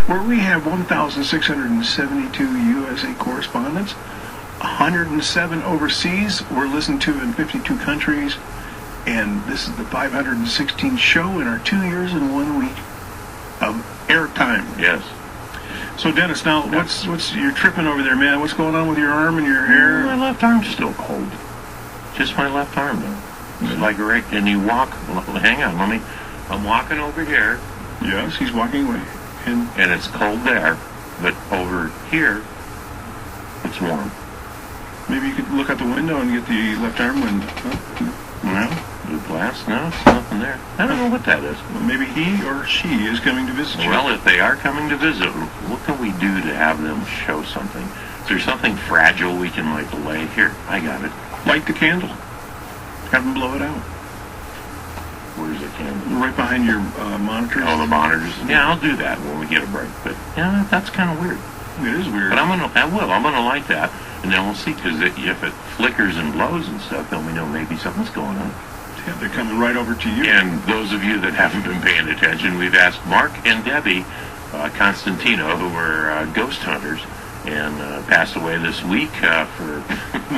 where we have 1,672 USA correspondents, 107 overseas. We're listened to in 52 countries, and this is the 516th show in our 2 years and 1 week of airtime. Yes. So Dennis, now what's you're tripping over there, man? What's going on with your arm and your hair? My left arm's still cold. Just my left arm, though. It's like right, and you walk. Hang on, I'm walking over here. Yes, he's walking away. And it's cold there, but over here, it's warm. Maybe you could look out the window and get the left arm window. No, the glass, no, it's nothing there. I don't know what that is. Well, maybe he or she is coming to visit you. Well, if they are coming to visit, what can we do to have them show something? Is there something fragile we can, lay here? I got it. Light the candle. Have them blow it out. Where's the candle? Right behind your monitors. Oh, the monitors. Yeah, I'll do that when we get a break. But yeah, that's kind of weird. It is weird. But I'm gonna light that, and then we'll see. Because if it flickers and blows and stuff, then we know maybe something's going on. Yeah, they're coming right over to you. And those of you that haven't been paying attention, we've asked Mark and Debbie Constantino, who were ghost hunters, and passed away this week for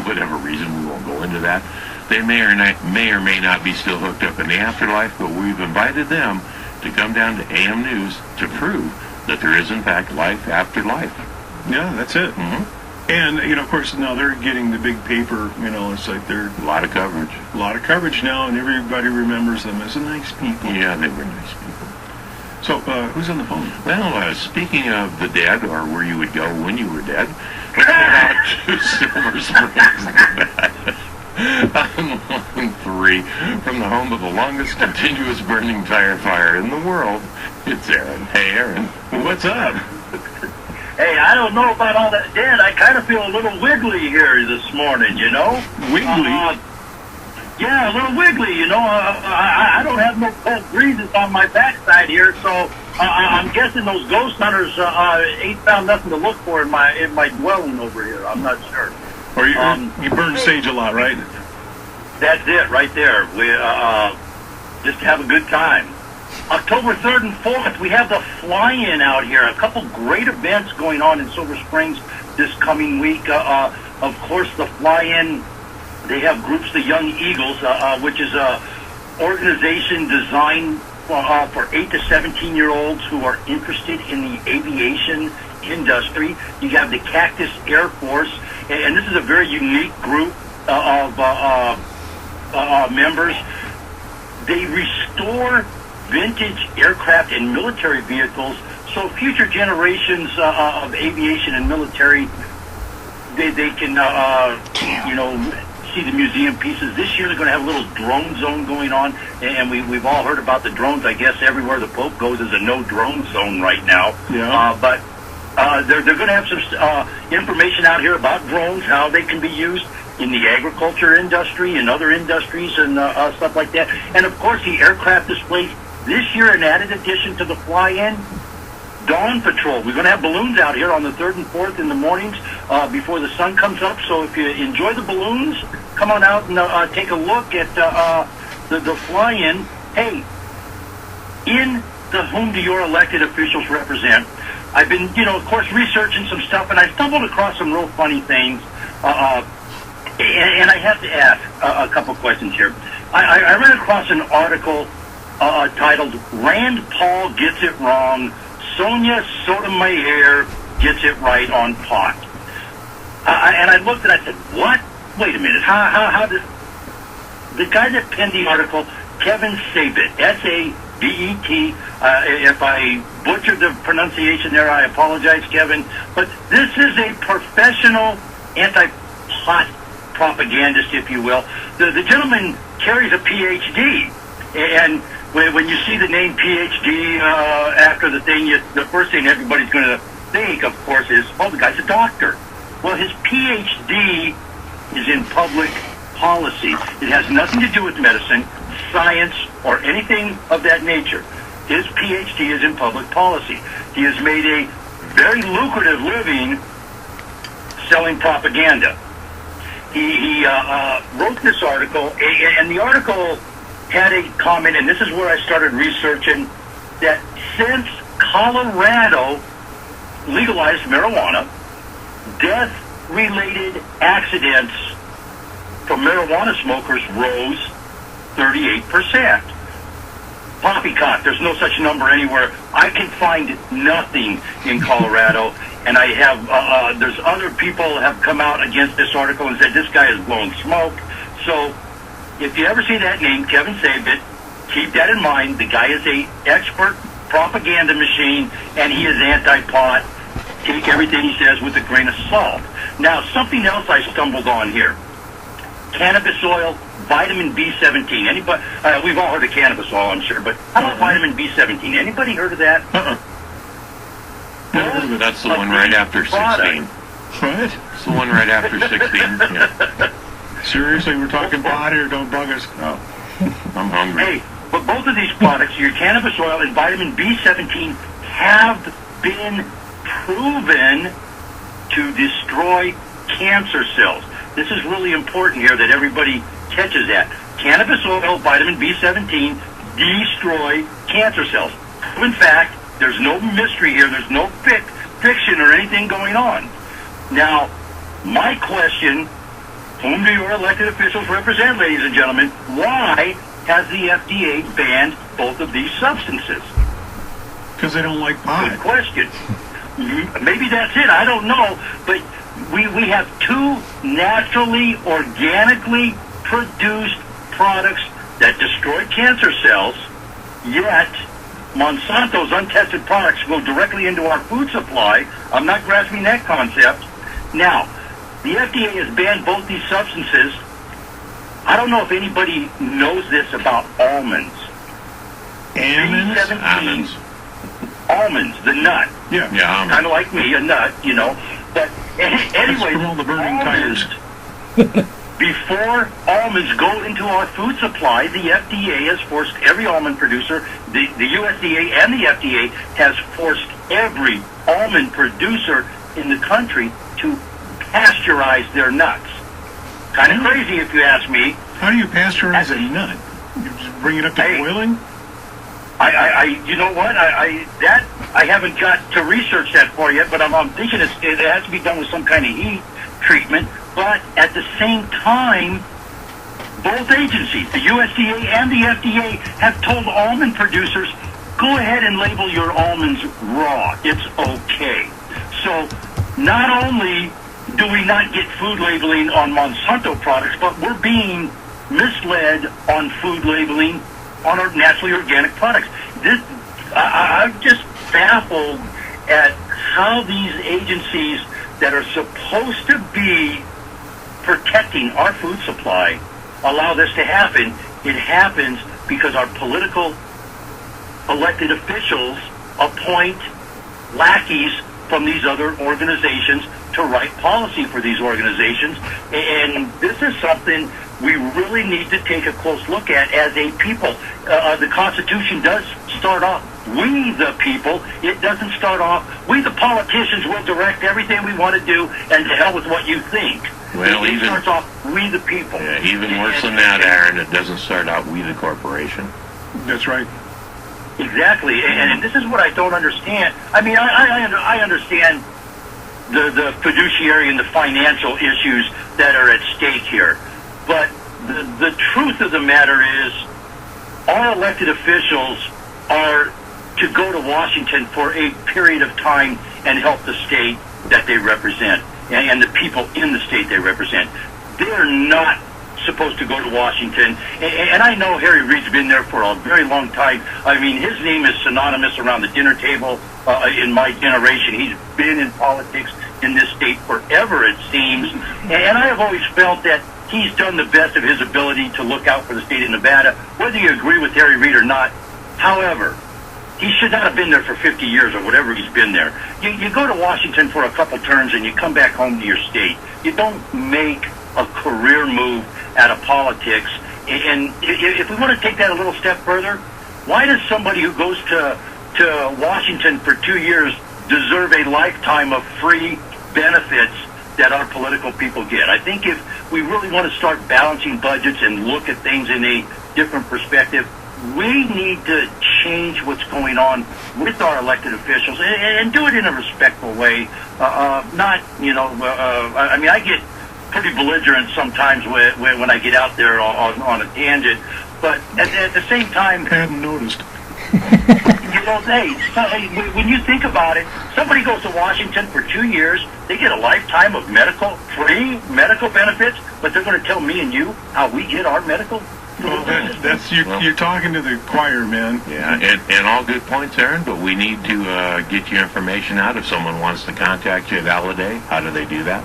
whatever reason. We won't go into that. They may or may not be still hooked up in the afterlife, but we've invited them to come down to AM News to prove that there is, in fact, life after life. Yeah, that's it. Mm-hmm. And, of course, now they're getting the big paper, it's like they're... A lot of coverage. A lot of coverage now, and everybody remembers them as nice people. Yeah, they were nice people. So, who's on the phone? Well, speaking of the dead, or where you would go when you were dead, let's head out to Silver Springs, Nevada. On line 3, from the home of the longest continuous burning tire fire in the world, it's Aaron. Hey, Aaron. What's up? Hey, I don't know about all that, Dad. I kind of feel a little wiggly here this morning, Wiggly? Yeah, a little wiggly, I don't have no cold breezes on my backside here, so I'm guessing those ghost hunters ain't found nothing to look for in my dwelling over here. I'm not sure. Or you burn sage a lot, right? That's it, right there. We just have a good time. October 3rd and 4th, we have the fly-in out here. A couple great events going on in Silver Springs this coming week. Of course, the fly-in, they have groups, the Young Eagles, which is a organization designed for 8 to 17-year-olds who are interested in the aviation industry. You have the Cactus Air Force, and this is a very unique group of members. They restore vintage aircraft and military vehicles, so future generations of aviation and military, they can see the museum pieces. This year they're going to have a little drone zone going on, and we've all heard about the drones. I guess everywhere the Pope goes is a no drone zone right now. Yeah. But they're going to have some information out here about drones, how they can be used in the agriculture industry and other industries and stuff like that. And of course the aircraft displays. This year, an added addition to the fly-in, Dawn Patrol. We're going to have balloons out here on the 3rd and 4th in the mornings before the sun comes up. So if you enjoy the balloons, come on out and take a look at the fly-in. Hey, in the whom do your elected officials represent? I've been, of course, researching some stuff, and I stumbled across some real funny things. And I have to ask a couple questions here. I ran across an article titled "Rand Paul Gets It Wrong, Sonia Sotomayor Gets It Right on Pot." And I looked and I said, "What? Wait a minute. How did the guy that penned the article, Kevin Sabet, S-A-B-E-T, if I butchered the pronunciation there, I apologize, Kevin, but this is a professional anti-pot propagandist, if you will. The gentleman carries a PhD, and when you see the name PhD after the thing, the first thing everybody's going to think, of course, is, oh, the guy's a doctor. Well, his PhD is in public policy. It has nothing to do with medicine, science, or anything of that nature. His PhD is in public policy. He has made a very lucrative living selling propaganda. He wrote this article, and the article had a comment, and this is where I started researching, that since Colorado legalized marijuana, death-related accidents from marijuana smokers rose 38%. Poppycock, there's no such number anywhere. I can find nothing in Colorado, and I have, there's other people have come out against this article and said this guy is blowing smoke. So if you ever see that name, Kevin Sabet, keep that in mind. The guy is a expert propaganda machine, and he is anti-pot. Take everything he says with a grain of salt. Now, something else I stumbled on here. Cannabis oil, vitamin B17. Anybody? We've all heard of cannabis oil, I'm sure, but how about vitamin B17? Anybody heard of that? No, that's the one right after 16. What? It's the one right after 16. Yeah. Seriously, we're talking pot here. Don't bug us. No, I'm hungry. Hey, but both of these products, your cannabis oil and vitamin B17, have been proven to destroy cancer cells. This is really important here that everybody catches that. Cannabis oil, vitamin B17, destroy cancer cells. In fact, there's no mystery here. There's no fiction or anything going on. Now, my question, whom do your elected officials represent, ladies and gentlemen? Why has the FDA banned both of these substances? Because they don't like pot. Good question. Maybe that's it. I don't know. But we have two naturally, organically produced products that destroy cancer cells, yet Monsanto's untested products go directly into our food supply. I'm not grasping that concept. Now, the FDA has banned both these substances. I don't know if anybody knows this about almonds. Almonds? B17. Almonds, the nut. Yeah. Yeah, Kind of like me, a nut, you know. But anyway, from all the burning tires. Before almonds go into our food supply, the FDA has forced every almond producer, the USDA and the FDA has forced every almond producer in the country to pasteurize their nuts. Kind of crazy if you ask me. How do you pasteurize a nut? You just bring it up to boiling? You know what? I haven't got to research that for yet, but I'm thinking it has to be done with some kind of heat treatment. But at the same time, both agencies, the USDA and the FDA, have told almond producers, go ahead and label your almonds raw. It's okay. So not only do we not get food labeling on Monsanto products, but we're being misled on food labeling on our naturally organic products. I'm just baffled at how these agencies that are supposed to be protecting our food supply allow this to happen. It happens because our political elected officials appoint lackeys from these other organizations to write policy for these organizations. And this is something we really need to take a close look at as a people. The Constitution does start off, we the people. It doesn't start off, we the politicians will direct everything we want to do, and to hell with what you think. Well, it starts off, we the people. Yeah, even worse than that, Aaron, it doesn't start out we the corporation. That's right. Exactly, and this is what I don't understand. I mean, I understand the fiduciary and the financial issues that are at stake here. But the truth of the matter is, our elected officials are to go to Washington for a period of time and help the state that they represent and the people in the state they represent. They're not supposed to go to Washington. And I know Harry Reid's been there for a very long time. I mean, his name is synonymous around the dinner table in my generation. He's been in politics in this state forever, it seems. And I have always felt that he's done the best of his ability to look out for the state of Nevada, whether you agree with Harry Reid or not. However, he should not have been there for 50 years or whatever he's been there. You go to Washington for a couple terms and you come back home to your state. You don't make a career move out of politics. And if we want to take that a little step further, why does somebody who goes to Washington for 2 years deserve a lifetime of free benefits that our political people get? I think if we really want to start balancing budgets and look at things in a different perspective, we need to change what's going on with our elected officials and do it in a respectful way. Not, I mean, I get pretty belligerent sometimes when I get out there on a tangent, but at the same time, Hadn't noticed. hey, when you think about it, somebody goes to Washington for 2 years, they get a lifetime of free medical benefits, but they're going to tell me and you how we get our medical. Well, you're talking to the choir, man. Yeah, and all good points, Aaron, but we need to get your information out. If someone wants to contact you at Alladay, how do they do that?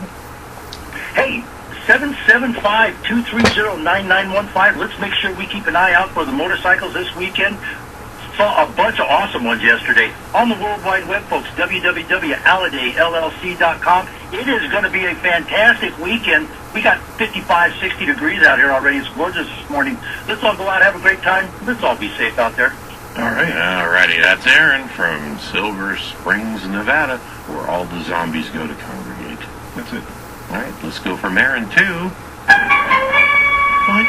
Hey, 775-230-9915. Let's make sure we keep an eye out for the motorcycles this weekend. Saw a bunch of awesome ones yesterday on the World Wide Web, folks, www.alladayllc.com. It is going to be a fantastic weekend. We got 55, 60 degrees out here already. It's gorgeous this morning. Let's all go out, have a great time. Let's all be safe out there. All right. All righty, that's Aaron from Silver Springs, Nevada, where all the zombies go to congregate. That's it. All right, let's go from Aaron to... What?